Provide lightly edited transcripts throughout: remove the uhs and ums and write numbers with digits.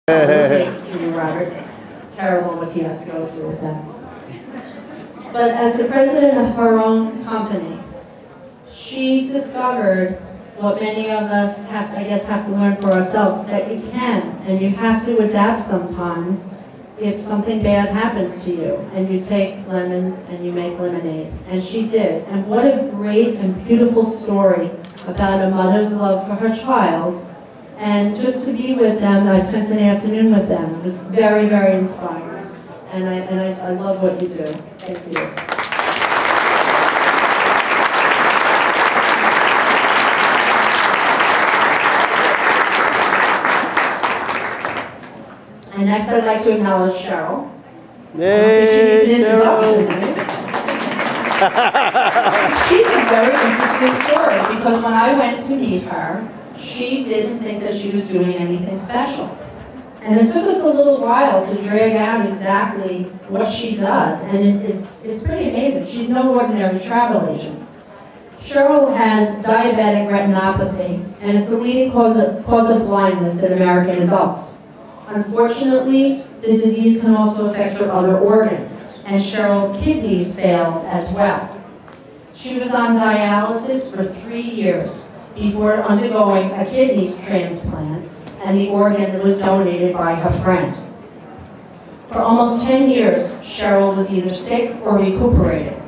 Robert. Terrible what he has to go through with them. But as the president of her own company, she discovered what many of us have to learn for ourselves, that you can and you have to adapt sometimes if something bad happens to you, and you take lemons and you make lemonade. And she did. And what a great and beautiful story about a mother's love for her child. And just to be with them, I spent an afternoon with them. It was very, very inspiring. And I love what you do. Thank you. And next I'd like to acknowledge Cheryl. Yay, she's an introduction, right? She's a very interesting story, because when I went to meet her, she didn't think that she was doing anything special. And it took us a little while to drag out exactly what she does, and it's pretty amazing. She's no ordinary travel agent. Cheryl has diabetic retinopathy, and it's the leading cause of blindness in American adults. Unfortunately, the disease can also affect her other organs, and Cheryl's kidneys failed as well. She was on dialysis for 3 years before undergoing a kidney transplant, and the organ that was donated by her friend. For almost 10 years, Cheryl was either sick or recuperating.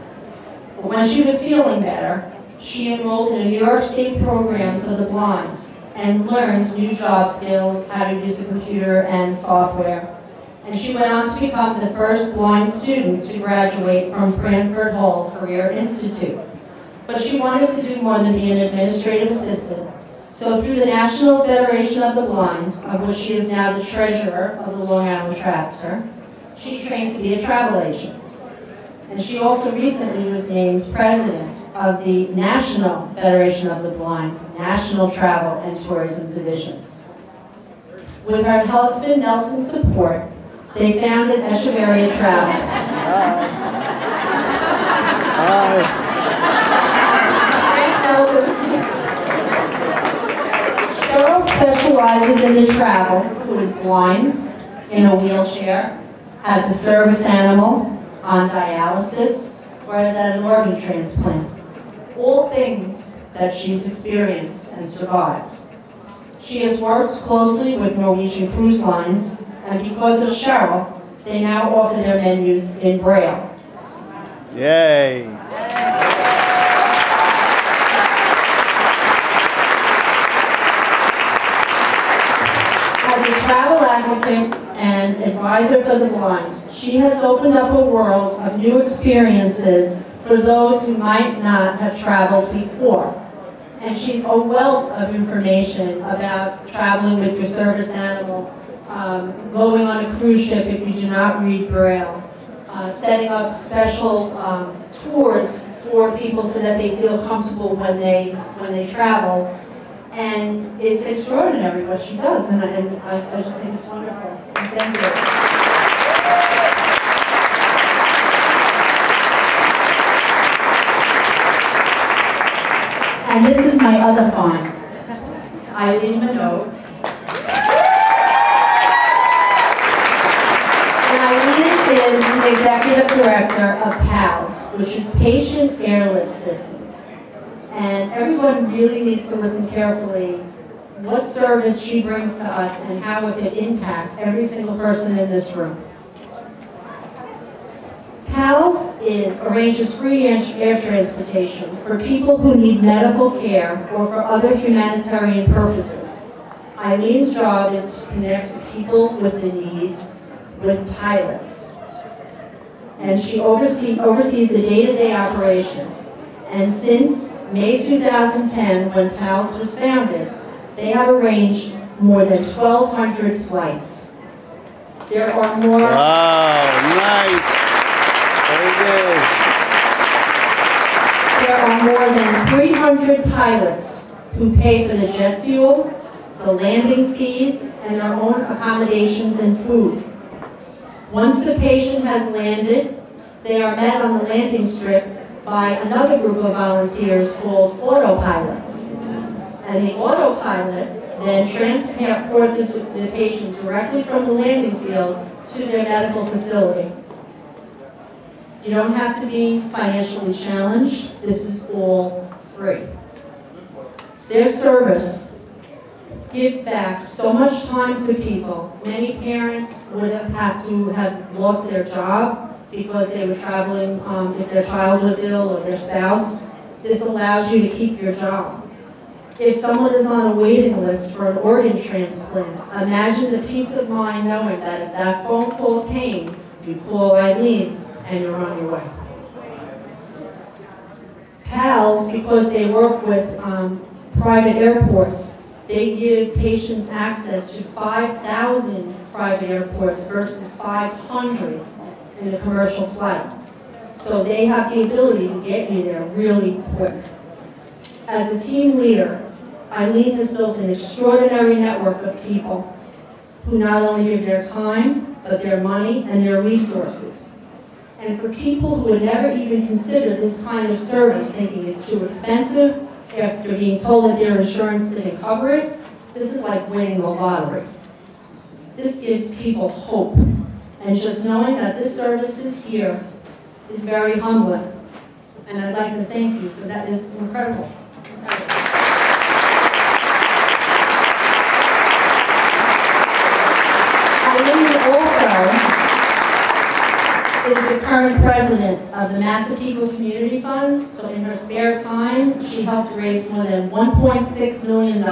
But when she was feeling better, she enrolled in a New York State program for the blind and learned new job skills, how to use a computer and software. And she went on to become the first blind student to graduate from Cranford Hall Career Institute. But she wanted to do more than be an administrative assistant. So through the National Federation of the Blind, of which she is now the treasurer of the Long Island chapter, she trained to be a travel agent. And she also recently was named president of the National Federation of the Blind's National Travel and Tourism Division. With her husband Nelson's support, they founded Echevarria Travel. Cheryl specializes in the travel who is blind, in a wheelchair, has a service animal, on dialysis, or has had an organ transplant. All things that she's experienced and survived. She has worked closely with Norwegian Cruise Lines, and because of Cheryl, they now offer their menus in Braille. Yay! As a travel advocate and advisor for the blind, she has opened up a world of new experiences for those who might not have traveled before. And she's a wealth of information about traveling with your service animal, going on a cruise ship if you do not read Braille, setting up special tours for people so that they feel comfortable when they travel. And it's extraordinary what she does, and I just think it's wonderful. Thank you. And this is my other find, Eileen Minogue. And Eileen is the executive director of PALS, which is Patient Airlift Systems. And everyone really needs to listen carefully what service she brings to us and how it could impact every single person in this room. PALS arranges free air transportation for people who need medical care or for other humanitarian purposes. Eileen's job is to connect the people with the need with pilots. And she oversees the day-to-day operations. And since May 2010, when PALS was founded, they have arranged more than 1,200 flights. There are more... Wow, nice. Very good. There are more than 300 pilots who pay for the jet fuel, the landing fees, and their own accommodations and food. Once the patient has landed, they are met on the landing strip by another group of volunteers called autopilots. And the autopilots then transport the patient directly from the landing field to their medical facility. You don't have to be financially challenged. This is all free. Their service gives back so much time to people. Many parents would have had to have lost their job because they were traveling if their child was ill or their spouse. This allows you to keep your job. If someone is on a waiting list for an organ transplant, imagine the peace of mind knowing that if that phone call came, you call Eileen and you're on your way. PALS, because they work with private airports, they give patients access to 5,000 private airports versus 500 in a commercial flight. So they have the ability to get you there really quick. As a team leader, Eileen has built an extraordinary network of people who not only give their time, but their money and their resources. And for people who would never even consider this kind of service, thinking it's too expensive, after being told that their insurance didn't cover it, this is like winning the lottery. This gives people hope. And just knowing that this service is here is very humbling. And I'd like to thank you for that. It's incredible. Eileen also is the current president of the Massapequa Community Fund. So in her spare time, she helped raise more than $1.6 million.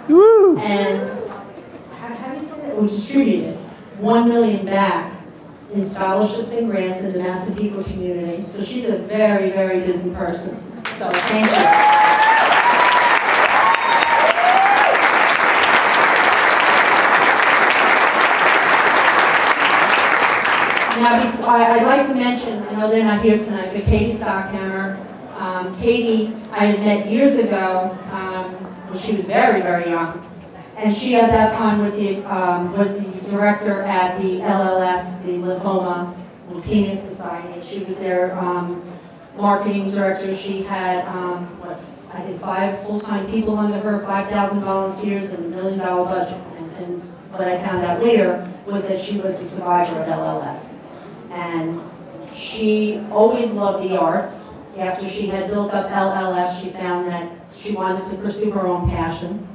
Woo! And how do you say that? We distributed $1 million back in scholarships and grants in the Massapequa community. So she's a very, very busy person. So thank you. Now, I'd like to mention, I know they're not here tonight, but Katie Stockhammer. Katie, I had met years ago when she was very, very young. And she, at that time, was the director at the LLS, the Lymphoma Leukemia Society. She was their marketing director. She had, I think 5 full-time people under her, 5,000 volunteers, and $1 million budget. And what I found out later was that she was a survivor of LLS. And she always loved the arts. After she had built up LLS, she found that she wanted to pursue her own passion.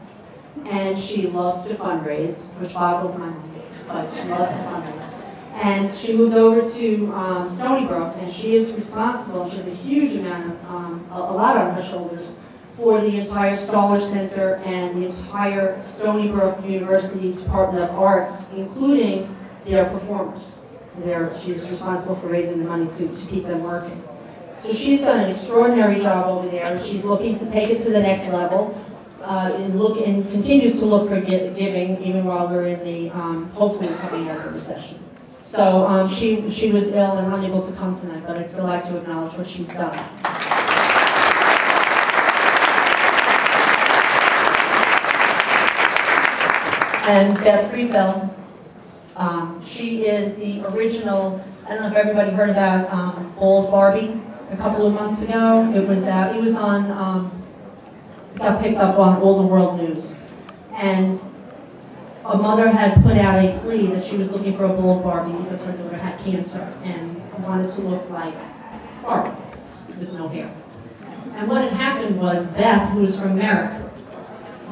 And she loves to fundraise, which boggles my mind, but she loves to fundraise. And she moved over to Stony Brook, and she is responsible. She has a huge amount of, a lot on her shoulders, for the entire Stoller Center and the entire Stony Brook University Department of Arts, including their performers. She's responsible for raising the money to keep them working. So she's done an extraordinary job over there. She's looking to take it to the next level. And continues to look for giving even while we're in the hopefully coming out of the recession. So she was ill and unable to come tonight, but I'd still like to acknowledge what she's done. And Beth Greenfeld, she is the original. I don't know if everybody heard about Bold Barbie a couple of months ago. It was on. Got picked up on all the world news. And a mother had put out a plea that she was looking for a bold Barbie because her daughter had cancer and wanted to look like Barbie with no hair. And what had happened was Beth, who was from America,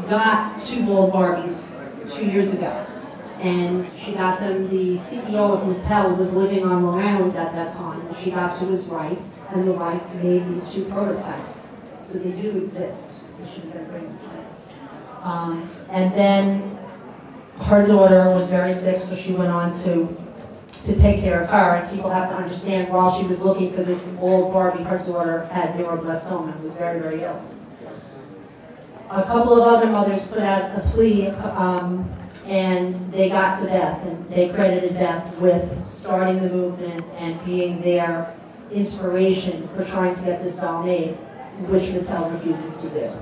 got 2 bold Barbies 2 years ago. And she got them, the CEO of Mattel was living on Long Island at that time, and she got to his wife, and the wife made these 2 prototypes. So they do exist. She was at great mistake. And then her daughter was very sick, so she went on to take care of her. And people have to understand, while she was looking for this old Barbie, her daughter had neuroblastoma and was very, very ill. A couple of other mothers put out a plea, and they got to Beth, and they credited Beth with starting the movement and being their inspiration for trying to get this doll made, which Mattel refuses to do.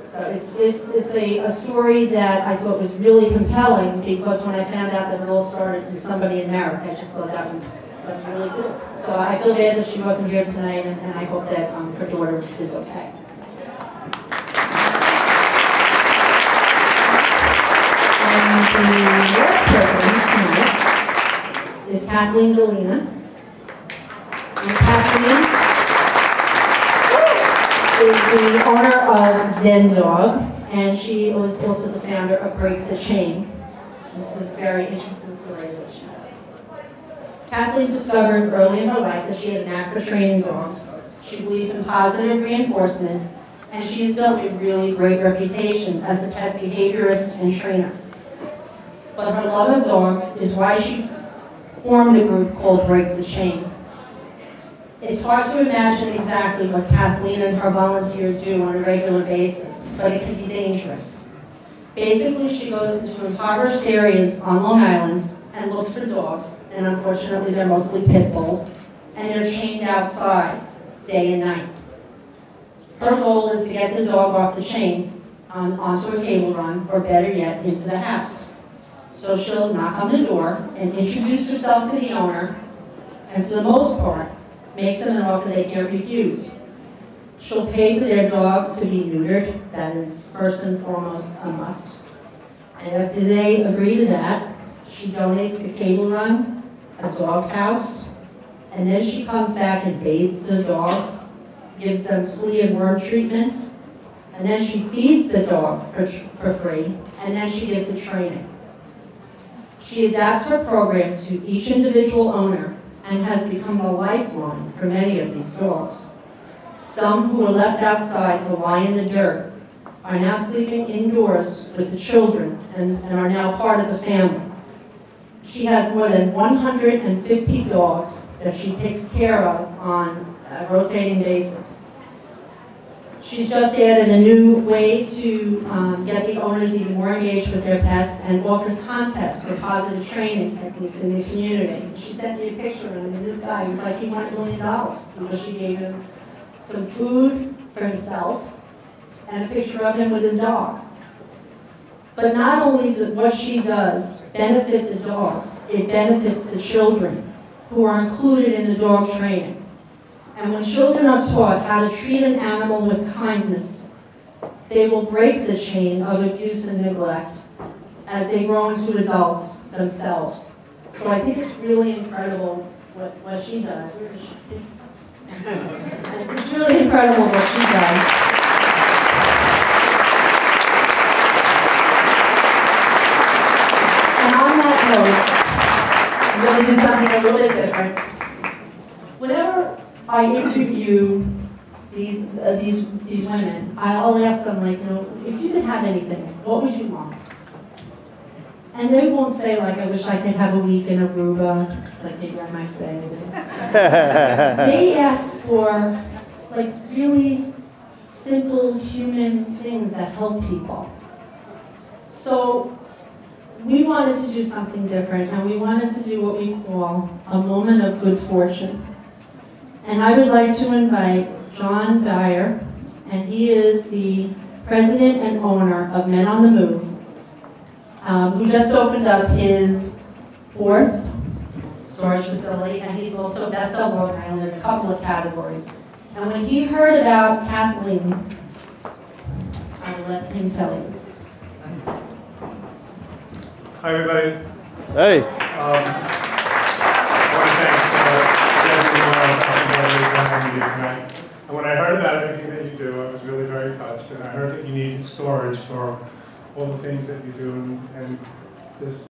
So it's a story that I thought was really compelling, because when I found out that it all started with somebody in America, I just thought that was really cool. So I feel bad that she wasn't here tonight, and I hope that her daughter is okay. the last person tonight is Kathleen Galena. And Kathleen is the owner of Zen Dog, and she was also the founder of Break the Chain. This is a very interesting story that she has. Kathleen discovered early in her life that she had an knack for training dogs. She believes in positive reinforcement, and she's built a really great reputation as a pet behaviorist and trainer. But her love of dogs is why she formed a group called Break the Chain. It's hard to imagine exactly what Kathleen and her volunteers do on a regular basis, but it can be dangerous. Basically, she goes into impoverished areas on Long Island and looks for dogs, and unfortunately they're mostly pit bulls, and they're chained outside day and night. Her goal is to get the dog off the chain onto a cable run, or better yet, into the house. So she'll knock on the door and introduce herself to the owner, and for the most part, makes them an offer they can't refuse. She'll pay for their dog to be neutered. That is first and foremost a must. And if they agree to that, she donates the cable run, a dog house, and then she comes back and bathes the dog, gives them flea and worm treatments, and then she feeds the dog for free, and then she gives the training. She adapts her programs to each individual owner and has become a lifeline for many of these dogs. Some who were left outside to lie in the dirt are now sleeping indoors with the children and are now part of the family. She has more than 150 dogs that she takes care of on a rotating basis. She's just added a new way to get the owners even more engaged with their pets and offers contests for positive training techniques in the community. She sent me a picture of him, and this guy was like he won $1 million because she gave him some food for himself and a picture of him with his dog. But not only does what she does benefit the dogs, it benefits the children who are included in the dog training. And when children are taught how to treat an animal with kindness, they will break the chain of abuse and neglect as they grow into adults themselves. So I think it's really incredible what she does. Where is she? It's really incredible what she does. And on that note, I'm going to do something a little bit different. Whenever I interview these women, I'll ask them, like, if you could have anything, what would you want? And they won't say, like, I wish I could have a week in Aruba, like maybe I might say. They ask for, like, really simple human things that help people. So we wanted to do something different, and we wanted to do what we call a moment of good fortune. And I would like to invite John Dyer, and he is the president and owner of Men on the Move, who just opened up his 4th storage facility, and he's also best of Long Island in a couple of categories. And when he heard about Kathleen, I'll let him tell you. Hi, everybody. Hey. I want to thank tonight. And when I heard about everything that you do, I was really very touched. And I heard that you needed storage for all the things that you do, and this